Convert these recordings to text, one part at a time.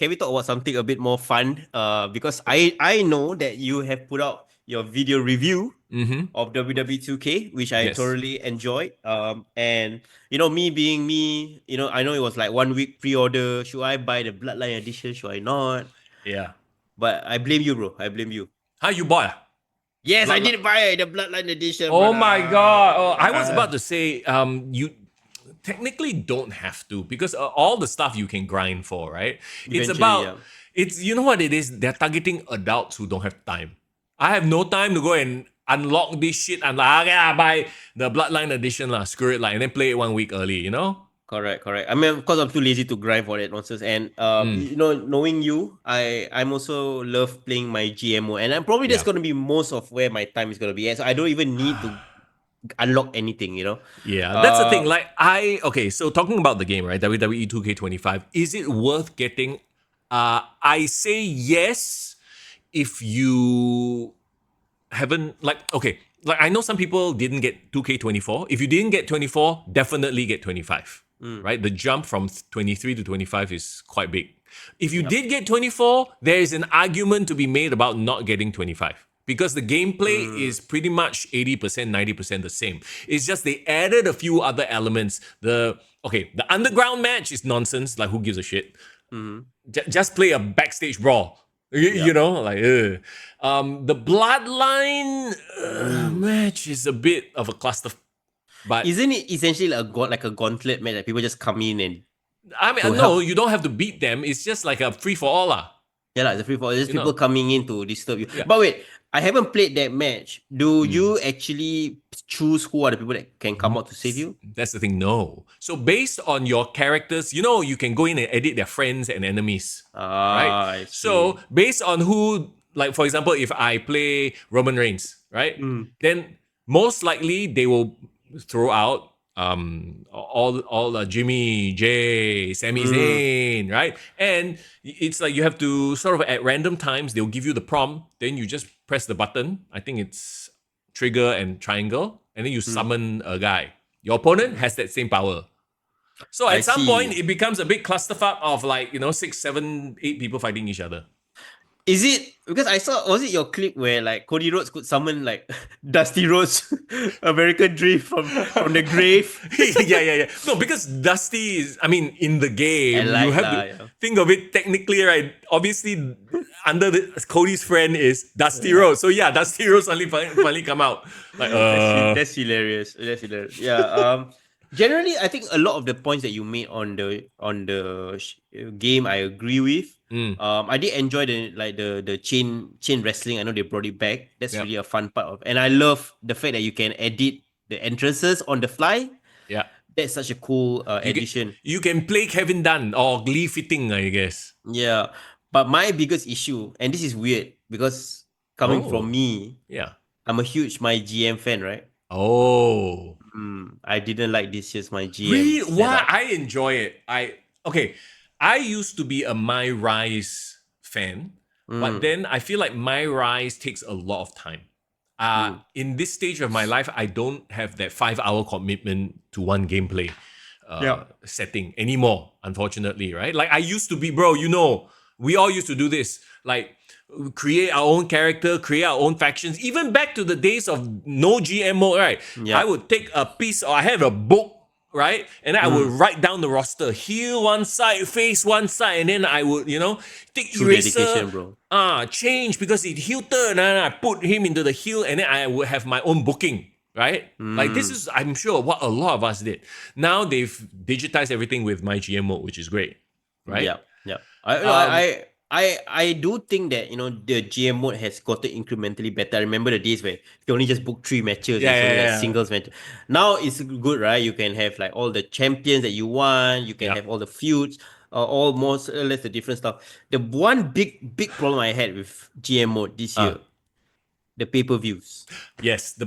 can we talk about something a bit more fun? Because I know that you have put out your video review of WWE 2K, which I Yes. thoroughly enjoyed. And me being me, I know it was like 1 week pre-order. Should I buy the Bloodline edition? Should I not? Yeah. But I blame you, bro. I blame you. How you bought? Yes, I Bloodline. did buy the Bloodline edition, Oh brother. my god! Oh, I was about to say, you technically don't have to because all the stuff you can grind for, right? It's Eventually, yeah. about you know what it is. They're targeting adults who don't have time. I have no time to go and unlock this shit and like, okay, I buy the Bloodline edition lah. Screw it, like, and then play it 1 week early. You know? Correct. I mean, of course, I'm too lazy to grind for that nonsense. And knowing you, I'm also love playing my GMO, and I'm probably that's Yeah. gonna be most of where my time is gonna be. So I don't even need to unlock anything. Yeah, that's the thing. Like so talking about the game, right? WWE 2K25, is it worth getting? I say yes if you haven't like I know some people didn't get 2K24. If you didn't get 24, definitely get 25. Right? The jump from 23 to 25 is quite big. If you did get 24, there is an argument to be made about not getting 25. Because the gameplay is pretty much 80%, 90% the same. It's just they added a few other elements. The underground match is nonsense. Like, who gives a shit? Just play a backstage brawl. You know, like, the Bloodline match is a bit of a cluster. But isn't it essentially like a gauntlet match that people just come in and I mean, to no, help? you don't have to beat them. It's just like a free for all lah. Yeah, it's a free for all. There's people know. coming in to disturb you. Yeah. But wait, I haven't played that match. Do you actually choose who are the people that can come out to save you? That's the thing. No. So based on your characters, you can go in and edit their friends and enemies. Right? I see. So based on who, like for example, if I play Roman Reigns, right? Then most likely they will throw out all Jimmy, Jay, Sami Zayn, right? And it's like you have to sort of at random times they'll give you the prompt, then you just press the button. I think it's trigger and triangle, and then you summon a guy. Your opponent has that same power. So at some point it becomes a big clusterfuck of 6, 7, 8 people fighting each other. Is it because I saw, was it your clip where like Cody Rhodes could summon like Dusty Rhodes American Dream from the grave? yeah. No, because Dusty is, I mean, in the game, you have to think of it technically, right? Obviously, under Cody's friend is Dusty Rhodes. So yeah, Dusty Rhodes finally come out. Like, that's hilarious. That's hilarious. Yeah. Generally, I think a lot of the points that you made on the game, I agree with. I did enjoy the chain wrestling. I know they brought it back. That's really a fun part of, and I love the fact that you can edit the entrances on the fly. Yeah, that's such a cool addition. You can play Kevin Dunn or Lee Fitting, I guess. Yeah, but my biggest issue, and this is weird because coming from me, I'm a huge My GM fan, right? Oh. I didn't like this year's My GM. Really? Why? I enjoy it. I used to be a My Rise fan, but then I feel like My Rise takes a lot of time. In this stage of my life, I don't have that 5-hour commitment to one gameplay setting anymore, unfortunately, right? Like I used to be, bro, we all used to do this. Like, create our own character, create our own factions, even back to the days of no GM mode, right? I would take a piece, or I have a book, right? And then I would write down the roster, heal one side, face one side, and then I would, take eraser, change because it healed third, and I put him into the heal, and then I would have my own booking, right? Like this is, I'm sure, what a lot of us did. Now they've digitized everything with My GM mode, which is great, right? Yeah. I do think that the GM mode has gotten incrementally better. I remember the days where you only just book 3 matches, singles match. Now it's good, right? You can have like all the champions that you want. You can have all the feuds, all more or less the different stuff. The one big problem I had with GM mode this year, the pay-per-views. Yes,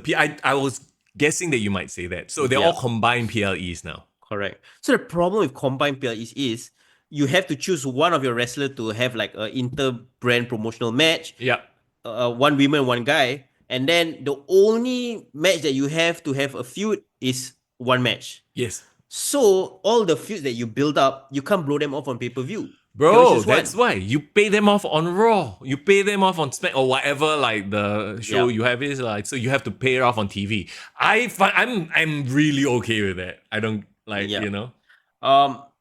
I was guessing that you might say that. So they're all combined PLEs now. Correct. So the problem with combined PLEs is you have to choose one of your wrestlers to have like an inter-brand promotional match. Yeah. One woman, one guy. And then the only match that you have to have a feud is one match. Yes. So all the feuds that you build up, you can't blow them off on pay-per-view. You only Bro, choose that's one. why you pay them off on Raw, you pay them off on Smack or whatever like the show Yeah. you have is like. So you have to pay it off on TV. I'm really okay with that. I don't like Yeah. you know.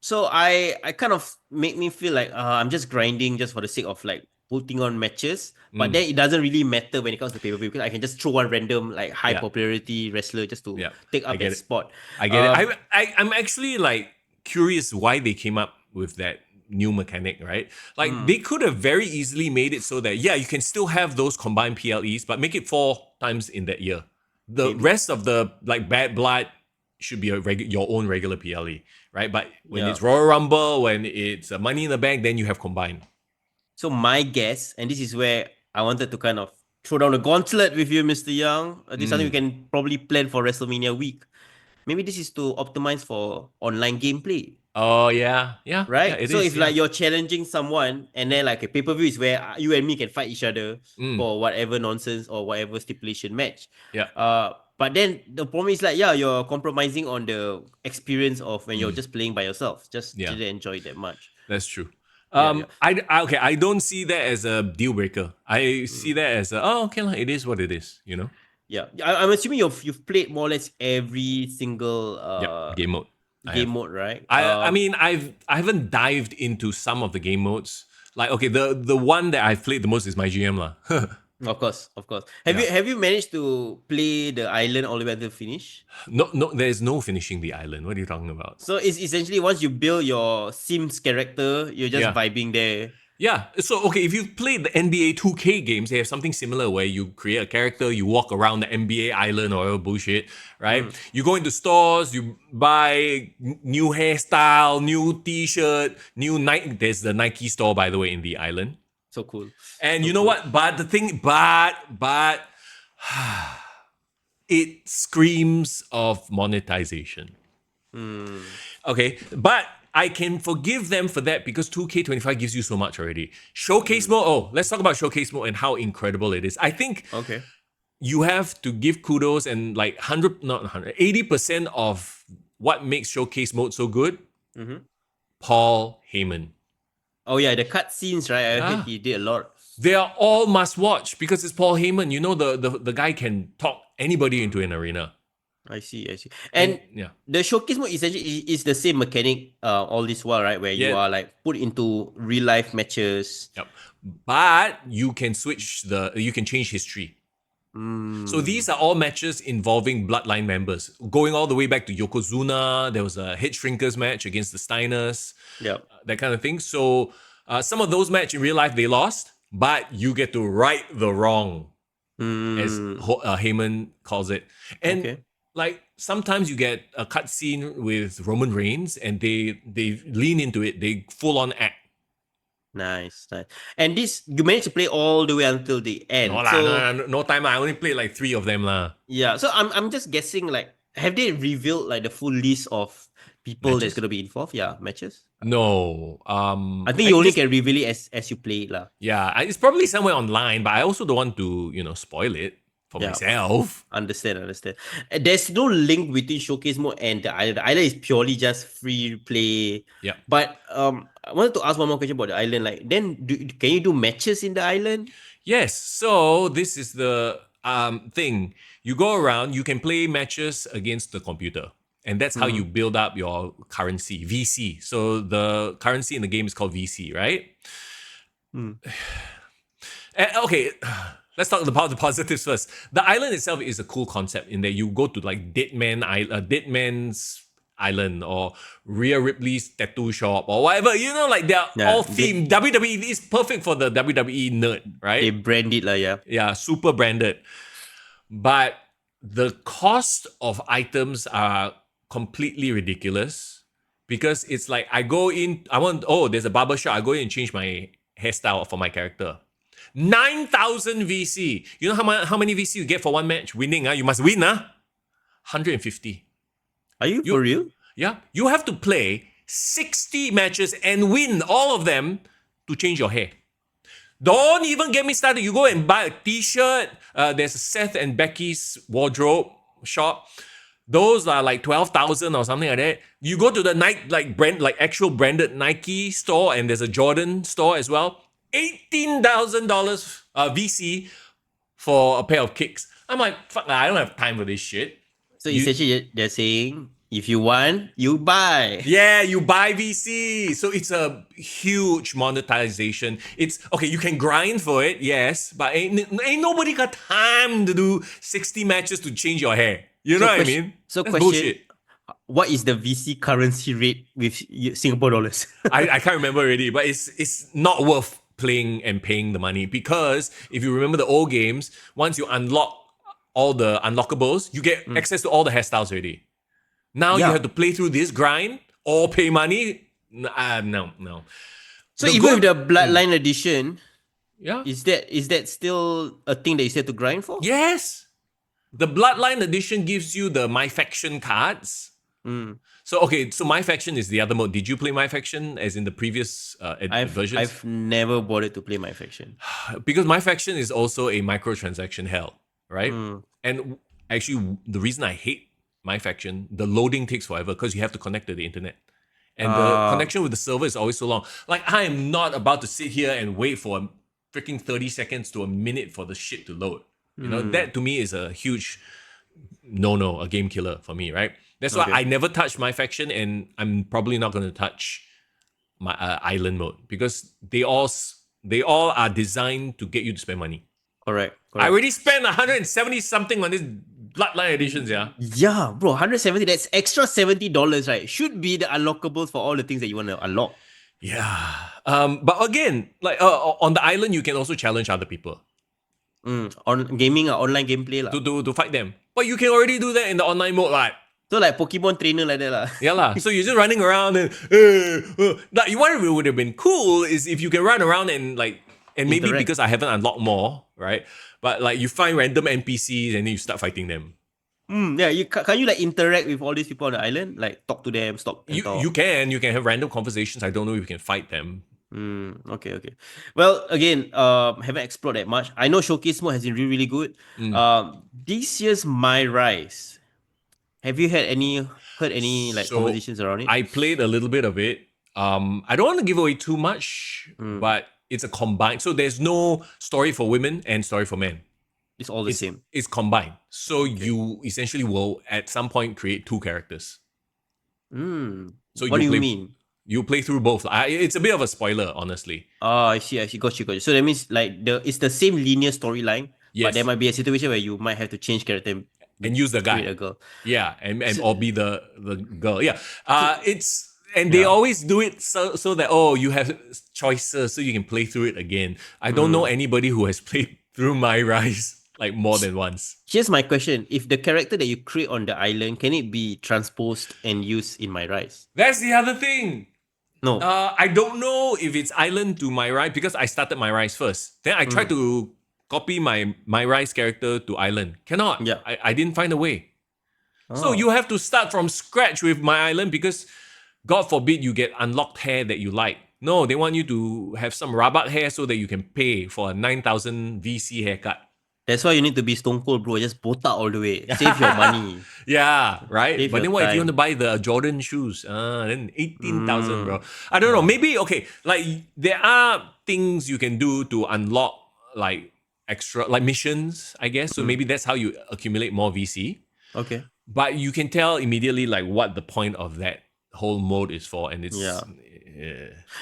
So I kind of make me feel like I'm just grinding just for the sake of like putting on matches, but Mm, then it doesn't really matter when it comes to pay-per-view because I can just throw one random like high yeah, popularity wrestler just to yeah, take I up get that it. spot. I get it. Uh, I'm actually like curious why they came up with that new mechanic, right? Like they could have very easily made it so that yeah, you can still have those combined PLEs, but make it 4 times in that year. The Maybe. rest of the like bad blood should be your own regular PLE, right? But when Yeah. it's Royal Rumble, when it's Money in the Bank, then you have combined. So my guess, and this is where I wanted to kind of throw down a gauntlet with you, Mr. Young. This is something we Mm. can probably plan for WrestleMania week. Maybe this is to optimize for online gameplay. Oh yeah, yeah, yeah. Right? It So is. if Yeah. like you're challenging someone and then like a pay-per-view is where you and me can fight each other Mm. for whatever nonsense or whatever stipulation match. Yeah. But then the problem is like, yeah, you're compromising on the experience of when you're Mm. just playing by yourself. Just Yeah. didn't enjoy it that much. That's true. Yeah, yeah. Okay, I don't see that as a deal breaker. I see Mm. that as a, oh, okay, it is what it is, you know? Yeah. I'm assuming you've played more or less every single Yep, game mode. I game have. mode, right? I mean, I haven't dived into some of the game modes. Like, okay, the one that I've played the most is my GM lah. Of course, of course. Have Yeah. you managed to play the island all the way until finish? No, there's no finishing the island. What are you talking about? So it's essentially once you build your Sims character, you're just Yeah. vibing there. Yeah. So, okay, if you've played the NBA 2K games, they have something similar where you create a character, you walk around the NBA island or whatever bullshit, right? You go into stores, you buy new hairstyle, new t-shirt, new Nike. There's the Nike store, by the way, in the island. So cool. And So you know cool. what? But the thing, but it screams of monetization. Okay, but I can forgive them for that because 2K25 gives you so much already. Showcase mode, oh, let's talk about showcase mode and how incredible it is. I think Okay. you have to give kudos and like 100, not 100, 80% of what makes showcase mode so good, Paul Heyman. Oh yeah, the cutscenes, right? I heard Yeah. he did a lot. They are all must watch because it's Paul Heyman. You know, the guy can talk anybody into an arena. I see, I see. And And yeah. the showcase mode essentially is the same mechanic all this while, right? Where you Yeah. are like put into real life matches. Yep. But you can you can change history. So these are all matches involving bloodline members, going all the way back to Yokozuna. There was a Head Shrinkers match against the Steiners, Yeah. that kind of thing. So some of those matches in real life they lost, but you get to right the wrong, as Heyman calls it. And Okay. like sometimes you get a cutscene with Roman Reigns, and they lean into it. They full on act. Nice, nice. And this you managed to play all the way until the No end. lah, So no time lah. I only played like 3 of them lah. yeah, so I'm just guessing like have they revealed like the full list of people that's Matches? gonna be involved? Yeah, matches. No. I think you only can reveal it as you play it, lah. Yeah, it's probably somewhere online, but I also don't want to, spoil it for Yeah. myself. Understand. There's no link between showcase mode and the island. The island is purely just free play. Yeah. But I wanted to ask one more question about the island. Like, then can you do matches in the island? Yes. So this is the thing. You go around. You can play matches against the computer, and that's how you build up your currency, VC. So the currency in the game is called VC, right? Okay. Let's talk about the positives first. The island itself is a cool concept in that you go to like Dead Man's Island or Rhea Ripley's tattoo shop or whatever. Like they're all themed. WWE is perfect for the WWE nerd, right? They brand it, lah, yeah. Yeah, super branded. But the cost of items are completely ridiculous because it's like there's a barber shop. I go in and change my hairstyle for my character. 9,000 VC. You know how many VC you get for one match? Winning, you must win, 150. Are you for real? Yeah. You have to play 60 matches and win all of them to change your hair. Don't even get me started. You go and buy a t-shirt. There's a Seth and Becky's wardrobe shop. Those are like 12,000 or something like that. You go to the Nike like actual branded Nike store, and there's a Jordan store as well. $18,000 VC for a pair of kicks. I'm like, fuck, I don't have time for this shit. So essentially, they're saying, if you want, you buy. Yeah, you buy VC. So it's a huge monetization. It's okay, you can grind for it, yes, but ain't nobody got time to do 60 matches to change your hair. You know what I mean? So That's bullshit. question, what is the VC currency rate with Singapore dollars? I can't remember already, but it's not worth playing and paying the money, because if you remember the old games, once you unlock all the unlockables, you get access to all the hairstyles already. Now you have to play through this grind or pay money. No. So even with the Bloodline edition, yeah, is that still a thing that you have to grind for? Yes. The Bloodline edition gives you the My Faction cards. So My Faction is the other mode. Did you play My Faction as in the previous versions? I've never bothered to play My Faction. Because My Faction is also a microtransaction hell, right? And actually, the reason I hate My Faction, the loading takes forever because you have to connect to the internet. And the connection with the server is always so long. Like, I am not about to sit here and wait for a freaking 30 seconds to a minute for the shit to load. You know, that to me is a huge no, a game killer for me, right? That's why I never touch My Faction, and I'm probably not going to touch my island mode, because they all are designed to get you to spend money. Correct. I already spent 170 something on this Bloodline editions, yeah. Yeah, bro, 170. That's extra $70, right? Should be the unlockables for all the things that you want to unlock. Yeah. But again, like on the island, you can also challenge other people. On gaming, online gameplay to fight them. But you can already do that in the online mode, right? So like Pokemon trainer like that lah. Yeah lah. So you're just running around and like, what would have been cool is if you can run around and maybe interact. Because I haven't unlocked more, right? But like you find random NPCs and then you start fighting them. Yeah, can you like interact with all these people on the island? Like talk to them, talk. You can have random conversations. I don't know if you can fight them. Okay. Well, again, haven't explored that much. I know Showcase mode has been really, really good. This year's My Rise, have you heard any conversations around it? I played a little bit of it. I don't want to give away too much, but it's a combined. So there's no story for women and story for men. It's all the same. It's combined. So you essentially will at some point create two characters. So what do you mean? You play through both. It's a bit of a spoiler, honestly. Oh, I see. Got you. So that means like it's the same linear storyline, but there might be a situation where you might have to change character and use the guy, a girl. Yeah, or be the girl. Yeah. They always do it so that you have choices, so you can play through it again. I don't know anybody who has played through My Rise like more than once. Here's my question: if the character that you create on the island, can it be transposed and used in My Rise? That's the other thing. No. I don't know if it's island to My Rise, because I started My Rise first. Then I tried to copy my Rise character to island. Cannot. Yeah. I didn't find a way. So you have to start from scratch with My Island, because God forbid you get unlocked hair that you like. No, they want you to have some rabat hair so that you can pay for a 9,000 VC haircut. That's why you need to be stone cold, bro. Just botak all the way. Save your money. Yeah, right? Save but then what if you want to buy the Jordan shoes? Then 18,000, bro. I don't know. Maybe, okay, like there are things you can do to unlock like extra, like missions, I guess. So maybe that's how you accumulate more VC. Okay. But you can tell immediately like what the point of that whole mode is for, and it's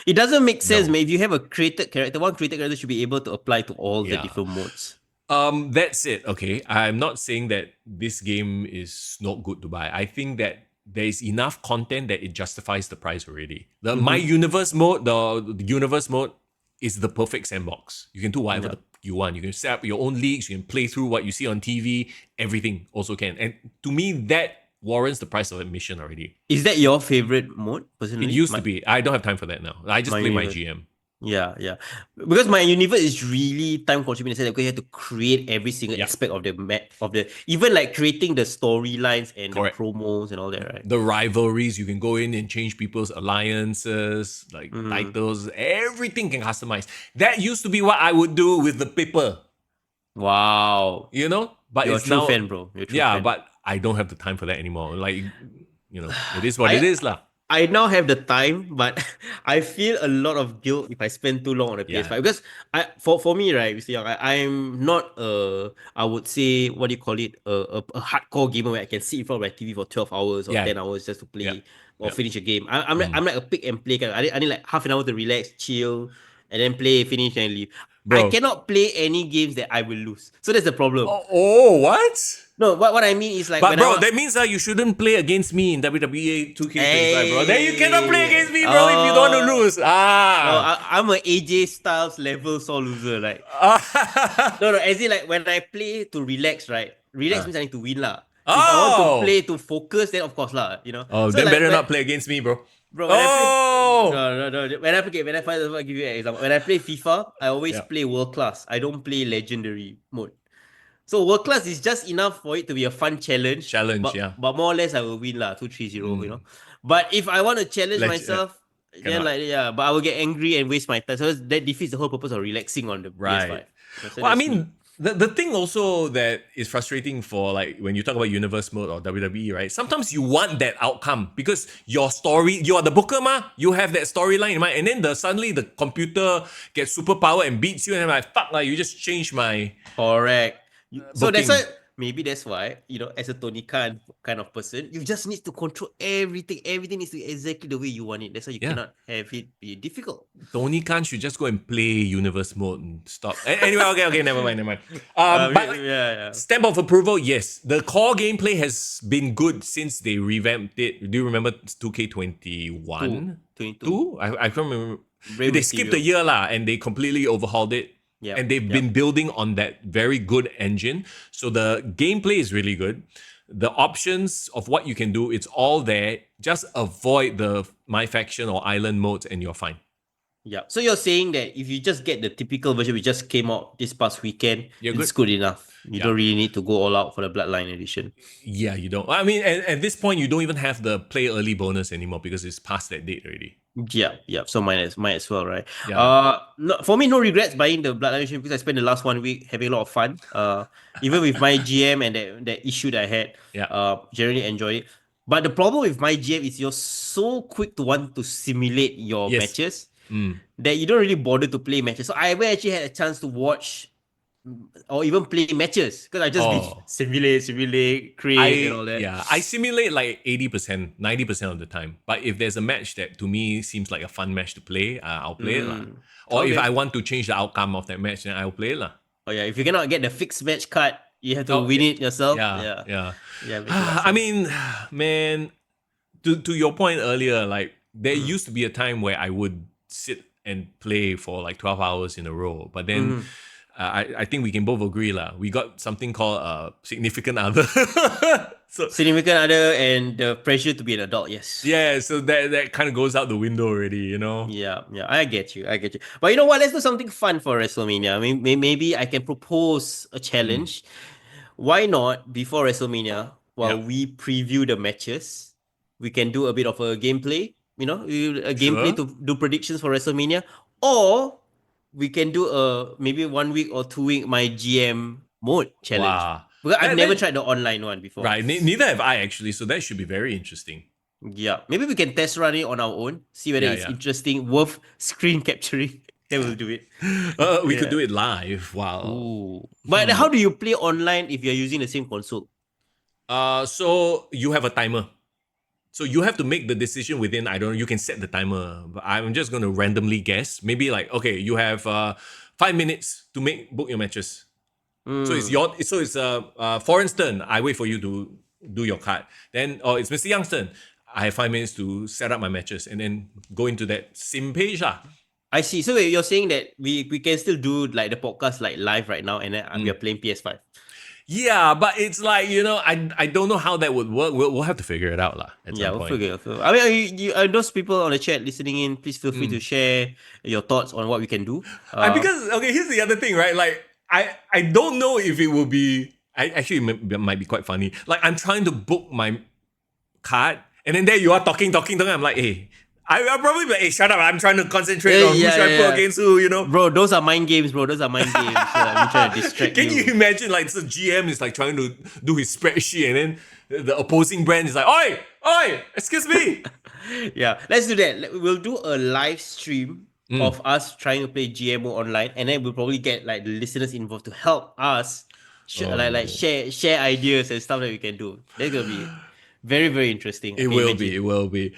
it doesn't make sense, man. If you have a created character, one created character should be able to apply to all the different modes. That's it. Okay, I'm not saying that this game is not good to buy. I think that there is enough content that it justifies the price already. The My Universe mode, the universe mode, is the perfect sandbox. You can do whatever you want. You can set up your own leagues. You can play through what you see on TV. Everything also can. And to me, that warrants the price of admission already. Is that your favorite mode, personally? It used to be. I don't have time for that now. I just play my GM. Yeah. Because My Universe is really time consuming, because you have to create every single aspect of the map, even like creating the storylines and the promos and all that, right? The rivalries, you can go in and change people's alliances, like titles, everything can customize. That used to be what I would do with the paper. Wow. You know? But You're it's a true now, fan, bro. Fan. But I don't have the time for that anymore. Like, it is what it I is lah. I now have the time, but I feel a lot of guilt if I spend too long on the Yeah, PS5 because for me, right, you see, I'm not I would say, what do you call it, a hardcore gamer where I can sit in front of my TV for 12 hours or yeah, 10 hours just to yeah, play or yeah. finish a game. I'm Mm. like a pick and play kind. I need like half an hour to relax, chill, and then play, finish, and leave. I Bro. cannot play any games that I will lose. So that's the problem. Oh, what? No, what I mean is like But when I bro, want. that means you shouldn't play against me in WWE 2K25, bro. Then you cannot play Hey, against me, bro, if you don't want to lose. no, Ah. I'm a AJ Styles level sore loser. Like, no, as in like when I play to relax, right? Relax means I need to win lah. If I want to Oh. play to focus, then of course lah, you know. Oh, So then like better when, not play against me, bro. bro, when I play, Oh. no, when I find, I'll give you an example. When I play FIFA, I always Yeah. play world class. I don't play legendary mode. So world class is just enough for it to be a fun challenge, Challenge, but yeah. more or less I will win lah, 2-3-0, you know. But if I want to challenge myself, then Cannot. like yeah, but I will get angry and waste my time. So that defeats the whole purpose of relaxing on the Right. PS5. So Well, I that's me. mean, the thing also that is frustrating for like when you talk about universe mode or WWE, right? Sometimes you want that outcome because your story, you are the booker, you have that storyline in mind, and then suddenly the computer gets superpower and beats you, and I'm like, fuck, like you just changed my Correct. So that's why booking. maybe that's why, as a Tony Khan kind of person, you just need to control everything. Everything needs to be exactly the way you want it. That's why you Yeah. cannot have it be difficult. Tony Khan should just go and play universe mode and stop. Anyway, okay, never mind. But like, Yeah. stamp of approval, yes. The core gameplay has been good since they revamped it. Do you remember 2K21? 22. Two? I can't remember. Brave They skipped a material. year lah, and they completely overhauled it. Yep. And they've Yep. been building on that very good engine. So the gameplay is really good. The options of what you can do, it's all there. Just avoid the My Faction or Island modes and you're fine. Yeah. So you're saying that if you just get the typical version which just came out this past weekend, You're it's good. good enough. You Yeah. don't really need to go all out for the Bloodline edition. Yeah, you don't. I mean, at this point, you don't even have the play early bonus anymore because it's past that date already. Yeah. So might as well, right? Yeah. No, for me, no regrets buying the Bloodline edition because I spent the last 1 week having a lot of fun. Even with my GM and that issue that I had, Yeah. generally enjoy it. But the problem with my GM is you're so quick to want to simulate your Yes. matches Mm. that you don't really bother to play matches. So I actually had a chance to watch or even play matches because I just be Oh. simulate, create, and all that. I simulate like 80%, 90% of the time. But if there's a match that to me seems like a fun match to play, I'll play it lah. Or if Okay. I want to change the outcome of that match, then I'll play it lah. Oh yeah, if you cannot get the fixed match card, you have to win it yourself. Yeah. Yeah. Makes a lot of I sense. mean, man, to your point earlier, like there used to be a time where I would sit and play for like 12 hours in a row. But then I think we can both agree lah. We got something called significant other. So Significant other and the pressure to be an adult. Yes. yeah, so that kind of goes out the window already, you know. Yeah. I get you. But you know what? Let's do something fun for WrestleMania. I mean, maybe I can propose a challenge. Why not before WrestleMania, while Yeah. we preview the matches, we can do a bit of a gameplay. A gameplay Sure. to do predictions for WrestleMania, or we can do a maybe 1 week or 2 week my GM mode challenge. Wow. Because I've never That- tried the online one before. Right. Neither have I actually. So that should be very interesting. Yeah, maybe we can test run it on our own, see whether it's Yeah. interesting, worth screen capturing. Then we'll do it. We could Yeah. do it live. Wow. Ooh. But how do you play online if you're using the same console? So you have a timer. So you have to make the decision within, I don't know, you can set the timer. But I'm just going to randomly guess. Maybe like, okay, you have 5 minutes to book your matches. So it's for instance, I wait for you to do your card. Then, it's Mr. Young's turn. I have 5 minutes to set up my matches and then go into that sim page lah. I see. So you're saying that we can still do like the podcast like live right now, and then we are playing PS5. Yeah, but it's like, I don't know how that would work. We'll have to figure it out lah at some Yeah, we'll point. figure it out. I mean, those people on the chat listening in, please feel free to share your thoughts on what we can do. Because okay, here's the other thing, right? Like I don't know if it will be. It might be quite funny. Like I'm trying to book my card, and then there you are talking. I'm like, hey, I'll probably be like, hey, shut up. I'm trying to concentrate on who Yeah, should I yeah, put yeah. against who, you know? Bro, those are mind games, bro. Those are mind games. So I'm trying to distract Can you you. imagine like the GM is like trying to do his spreadsheet and then the opposing brand is like, oi, oi, excuse me. Yeah, let's do that. We'll do a live stream Mm. of us trying to play GMO online, and then we'll probably get like the listeners involved to help us, like Oh, share ideas and stuff that we can do. That's gonna be very interesting. I it can will be. It imagine. will be.